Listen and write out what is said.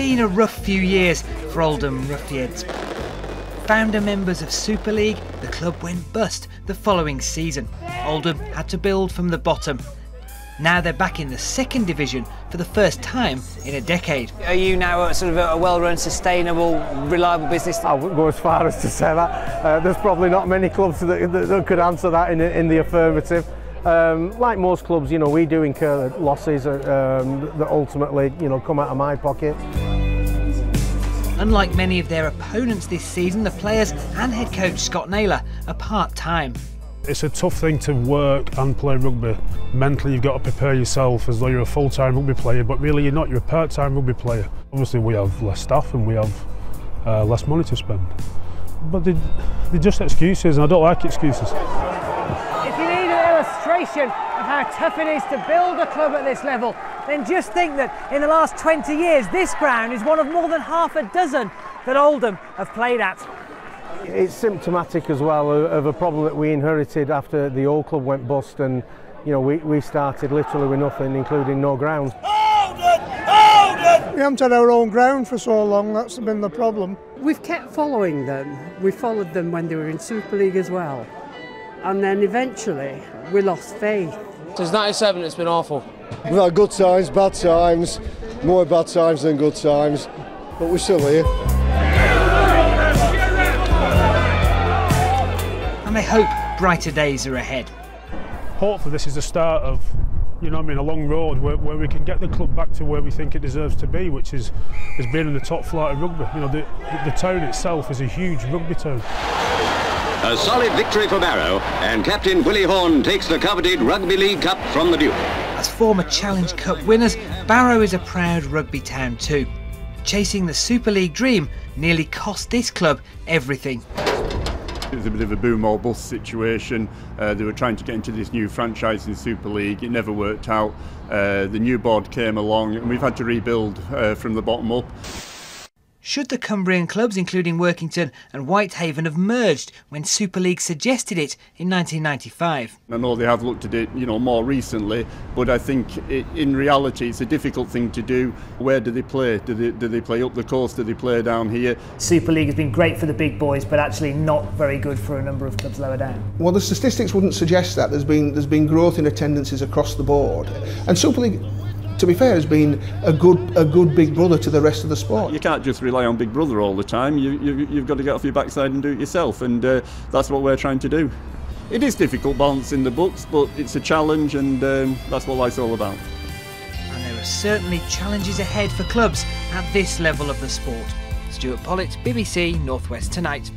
been a rough few years for Oldham Ruffians. Founder members of Super League, the club went bust the following season. Oldham had to build from the bottom. Now they're back in the second division for the first time in a decade. Are you now a sort of a well-run, sustainable, reliable business? I wouldn't go as far as to say that. There's probably not many clubs that could answer that in the affirmative. Like most clubs, you know, we do incur losses that ultimately, you know, come out of my pocket. Unlike many of their opponents this season, the players and head coach Scott Naylor are part-time. It's a tough thing to work and play rugby. Mentally, you've got to prepare yourself as though you're a full-time rugby player, but really you're not, you're a part-time rugby player. Obviously we have less staff and we have less money to spend. But they're just excuses, and I don't like excuses. If you need an illustration of how tough it is to build a club at this level, then just think that in the last 20 years, this ground is one of more than half a dozen that Oldham have played at. It's symptomatic as well of a problem that we inherited after the old club went bust, and you know, we started literally with nothing, including no ground. We haven't had our own ground for so long, that's been the problem. We've kept following them. We followed them when they were in Super League as well. And then eventually we lost faith. Since '97 it's been awful. We've had good times, bad times, more bad times than good times, but we're still here. And they hope brighter days are ahead. Hopefully this is the start of, you know what I mean, a long road where we can get the club back to where we think it deserves to be, which is being in the top flight of rugby. You know, the town itself is a huge rugby town. A solid victory for Barrow, and Captain Willie Horn takes the coveted Rugby League Cup from the Duke. As former Challenge Cup winners, Barrow is a proud rugby town too. Chasing the Super League dream nearly cost this club everything. It was a bit of a boom or bust situation. They were trying to get into this new franchise in Super League. It never worked out. The new board came along and we've had to rebuild from the bottom up. Should the Cumbrian clubs, including Workington and Whitehaven, have merged when Super League suggested it in 1995? I know they have looked at it, you know, more recently, but I think in reality it's a difficult thing to do. Where do they play? Do they play up the coast? Do they play down here? Super League has been great for the big boys, but actually not very good for a number of clubs lower down. Well, the statistics wouldn't suggest that. There's been growth in attendances across the board, and Super League, to be fair, has been a good big brother to the rest of the sport. You can't just rely on Big Brother all the time. You've got to get off your backside and do it yourself, and that's what we're trying to do. It is difficult balancing the books, but it's a challenge, and that's what life's all about. And there are certainly challenges ahead for clubs at this level of the sport. Stuart Pollitt, BBC North West Tonight.